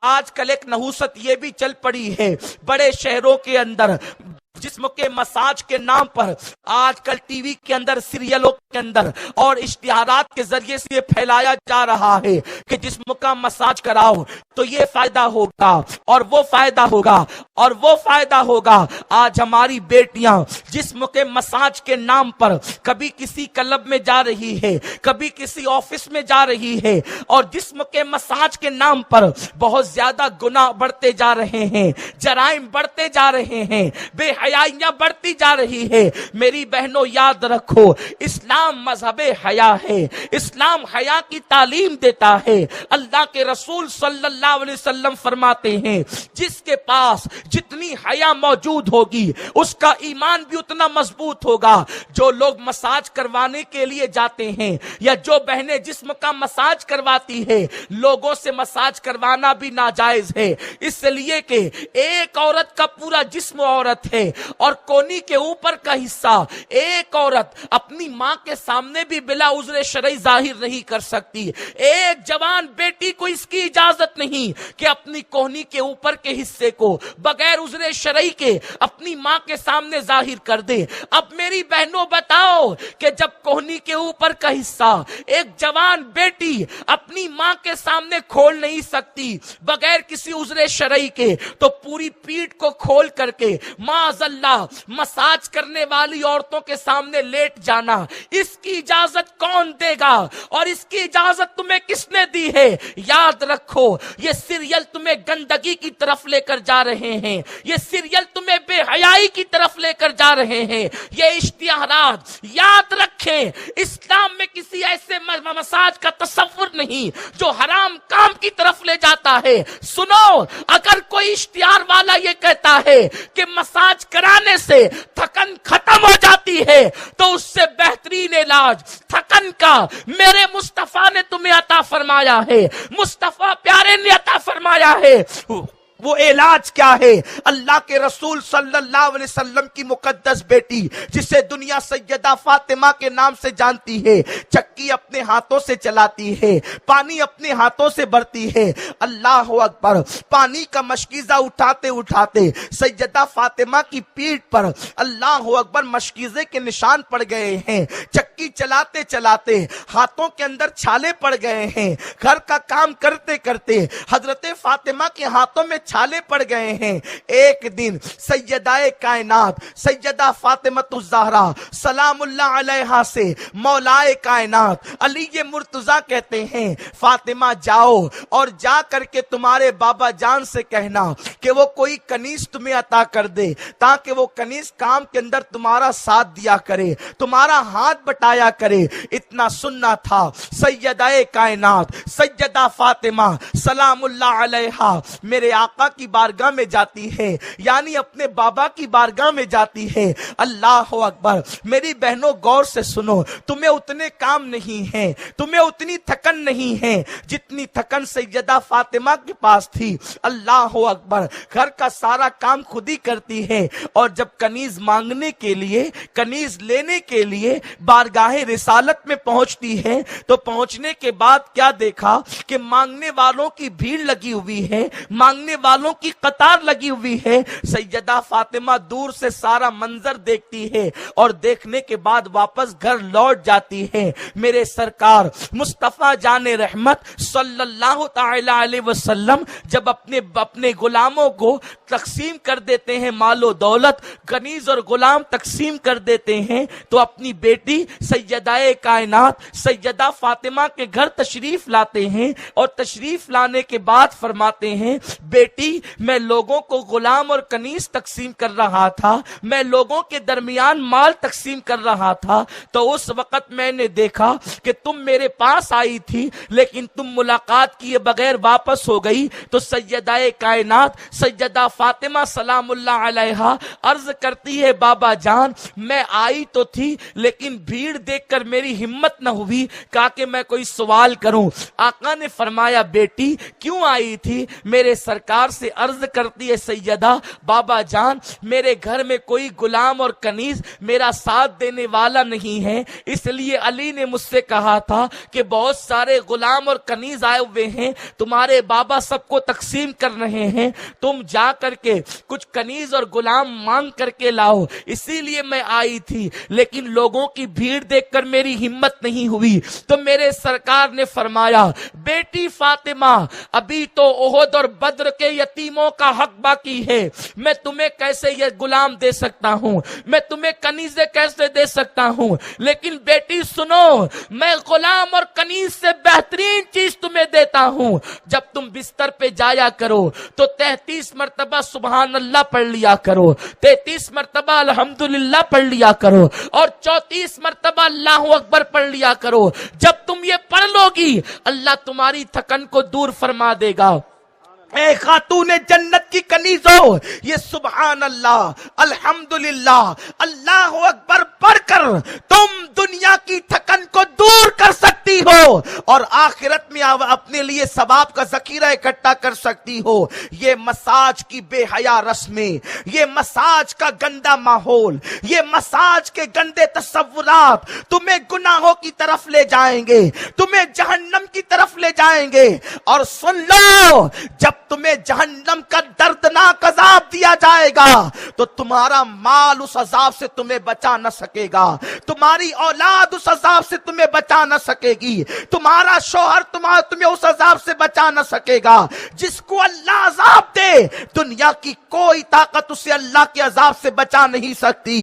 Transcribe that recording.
آج کل ایک نحوست یہ بھی چل پڑی ہے بڑے شہروں کے اندر، جسم کے مساج کے نام پر آج کل ٹی وی کے اندر، سیریلوں کے اندر اور اشتہارات کے ذریعے سے یہ پھیلایا جا رہا ہے کہ جسم کا مساج کراؤ تو یہ فائدہ ہوگا اور وہ فائدہ ہوگا اور وہ فائدہ ہوگا۔ آج ہماری بیٹیاں جسم کے مساج کے نام پر کبھی کسی کلب میں جا رہی ہے، کبھی کسی آفس میں جا رہی ہے، اور جسم کے مساج کے نام پر بہت زیادہ گناہ بڑھتے جا رہے ہیں، جرائم بڑھتے جا رہے ہیں، بے حیائیاں بڑھتی جا رہی ہے۔ میری بہنوں یاد رکھو، اسلام مذہب حیا ہے، اسلام حیا کی تعلیم دیتا ہے۔ اللہ کے رسول صلی اللہ علیہ وسلم فرماتے ہیں جس کے پاس جتنی حیا موجود ہوگی اس کا ایمان بھی اتنا مضبوط ہوگا۔ جو لوگ مساج کروانے کے لیے جاتے ہیں یا جو بہنیں جسم کا مساج کرواتی ہے، لوگوں سے مساج کروانا بھی ناجائز ہے، اس لیے کہ ایک عورت کا پورا جسم عورت ہے اور کونی کے اوپر کا حصہ ایک عورت اپنی ماں کے سامنے بھی بلا عذر شرعی ظاہر نہیں کر سکتی۔ ایک جوان بیٹی کو اس کی اجازت نہیں کہ اپنی کونی کے اوپر کے حصے کو بغیر عذر شرعی کے اپنی ماں کے سامنے ظاہر کر دے۔ اب میری بہنوں بتاؤ کہ جب کونی کے اوپر کا حصہ ایک جوان بیٹی اپنی ماں کے سامنے کھول نہیں سکتی بغیر کسی عذر شرعی کے، تو پوری پیٹھ کو کھول کر کے معاذ اللہ مساج کرنے والی عورتوں کے سامنے لیٹ جانا، اس کی اجازت کون دے گا اور اس کی اجازت تمہیں کس نے دی ہے؟ یاد رکھو، یہ سیریل تمہیں گندگی کی طرف لے کر جا رہے ہیں، یہ سیریل تمہیں بے حیائی کی طرف لے کر جا رہے ہیں، یہ اشتہارات۔ یاد رکھیں، اسلام میں کسی ایسے مساج کا تصور نہیں جو حرام کام کی طرف لے جاتا ہے۔ سنو، اگر کوئی اشتہار والا یہ کہتا ہے کہ مساج کرانے سے تھکن ختم ہو جاتی ہے، تو اس سے بہترین علاج تھکن کا میرے مصطفیٰ نے تمہیں عطا فرمایا ہے، مصطفیٰ پیارے نے عطا فرمایا ہے۔ وہ علاج کیا ہے؟ اللہ کے رسول صلی اللہ علیہ وسلم کی مقدس بیٹی جسے دنیا سیدہ فاطمہ کے نام سے جانتی ہے، چکی اپنے ہاتھوں سے چلاتی ہے، پانی اپنے ہاتھوں سے بھرتی ہے۔ اللہ اکبر، پانی کا مشکیزہ اٹھاتے اٹھاتے سیدہ فاطمہ کی پیٹھ پر اللہ اکبر مشکیزے کے نشان پڑ گئے ہیں۔ چکی چلاتے چلاتے ہاتھوں کے اندر چھالے پڑ گئے ہیں۔ گھر کا کام کرتے کرتے حضرت فاطمہ کے ہاتھوں میں چھالے پڑ گئے ہیں۔ ایک دن سیدہ کائنات سیدہ فاطمہ الزہرا سلام اللہ علیہا سے مولائے کائنات علی مرتضیٰ کہتے ہیں، فاطمہ جاؤ اور جا کر کے تمہارے بابا جان سے کہنا کہ وہ کوئی کنیز تمہیں عطا کر دے، تاکہ وہ کنیز کام کے اندر تمہارا ساتھ دیا کرے، تمہارا ہاتھ بٹایا کرے۔ اتنا سننا تھا، سیدہ کائنات سیدہ فاطمہ سلام اللہ علیہا میرے آقا کی بارگاہ میں جاتی ہے، یعنی اپنے بابا کی بارگاہ میں جاتی ہے۔ اللہ اکبر، میری بہنوں غور سے سنو، تمہیں اتنے کام نہیں ہیں، تمہیں اتنی تھکن نہیں ہے جتنی تھکن سیدہ فاطمہ کے پاس تھی۔ اللہ اکبر، گھر کا سارا کام خود ہی کرتی ہے، اور جب کنیز مانگنے کے لیے، کنیز لینے کے لیے بارگاہ رسالت میں پہنچتی ہے، تو پہنچنے کے بعد کیا دیکھا کہ مانگنے والوں کی بھیڑ لگی ہوئی ہے، مانگنے والوں کی قطار لگی ہوئی ہے۔ سیدہ فاطمہ دور سے سارا منظر دیکھتی ہے اور دیکھنے کے بعد واپس گھر لوٹ جاتی ہے۔ میرے سرکار مصطفیٰ جان رحمت صلی اللہ تعالی علیہ وسلم جب اپنے غلاموں کو تقسیم کر دیتے ہیں، مال و دولت، کنیز اور غلام تقسیم کر دیتے ہیں، تو اپنی بیٹی سیدہ کائنات سیدہ فاطمہ کے گھر تشریف لاتے ہیں، اور تشریف لانے کے بعد فرماتے ہیں، بیٹی میں لوگوں کو غلام اور کنیز تقسیم کر رہا تھا، میں لوگوں کے درمیان مال تقسیم کر رہا تھا، تو اس وقت میں نے دیکھا کہ تم میرے پاس آئی تھی لیکن تم ملاقات کیے بغیر واپس ہو گئی۔ تو سیدہ کائنات سیدہ فاطمہ سلام اللہ علیہا عرض کرتی ہے، بابا جان میں آئی تو تھی لیکن بھیڑ دیکھ کر میری ہمت نہ ہوئی، کہا کہ میں کوئی سوال کروں۔ آقا نے فرمایا، بیٹی کیوں آئی تھی؟ میرے سرکار سرکار سے عرض کرتی ہے سیدہ بابا جان میرے گھر میں کوئی غلام اور کنیز میرا ساتھ دینے والا نہیں ہے، اس لیے علی نے مجھ سے کہا تھا کہ بہت سارے غلام اور کنیز آئے ہوئے ہیں، تمہارے بابا سب کو تقسیم کر رہے ہیں، تم جا کر کے کچھ کنیز اور غلام مانگ کر کے لاؤ، اسی لیے میں آئی تھی، لیکن لوگوں کی بھیڑ دیکھ کر میری ہمت نہیں ہوئی تو میرے سرکار نے فرمایا بیٹی فاطمہ ابھی تو احد اور بدر کے یتیموں کا حق باقی ہے، میں تمہیں کیسے یہ غلام دے سکتا ہوں، میں تمہیں کنیزیں کیسے دے سکتا ہوں، لیکن بیٹی سنو میں غلام اور کنیز سے بہترین چیز تمہیں دیتا ہوں، جب تم بستر پہ جایا کرو تو 33 مرتبہ سبحان اللہ پڑھ لیا کرو، 33 مرتبہ الحمدللہ پڑھ لیا کرو اور 34 مرتبہ اللہ اکبر پڑھ لیا کرو، جب تم یہ پڑھ لو گی اللہ تمہاری تھکن کو دور فرما دے گا۔ اے خاتون جنت کی کنیزو، یہ سبحان اللہ الحمدللہ اللہ اکبر پڑھ کر تم دنیا کی تھکن کو دور کر سکتی ہو اور آخرت میں اپنے لیے ثواب کا ذخیرہ اکٹھا کر سکتی ہو۔ یہ مساج کی بے حیا رسمیں، یہ مساج کا گندا ماحول، یہ مساج کے گندے تصورات تمہیں گناہوں کی طرف لے جائیں گے، تمہیں جہنم کی طرف لے جائیں گے۔ اور سن لو جب تمہیں جہنم کا دردناک عذاب دیا جائے گا تو تمہارا مال اس عذاب سے تمہیں بچا نہ سکے گا، تمہاری اولاد اس عذاب سے تمہیں بچا نہ سکے گی، تمہارا شوہر تمہیں اس عذاب سے بچا نہ سکے گا۔ جس کو اللہ عذاب دے دنیا کی کوئی طاقت اسے اللہ کے عذاب سے بچا نہیں سکتی۔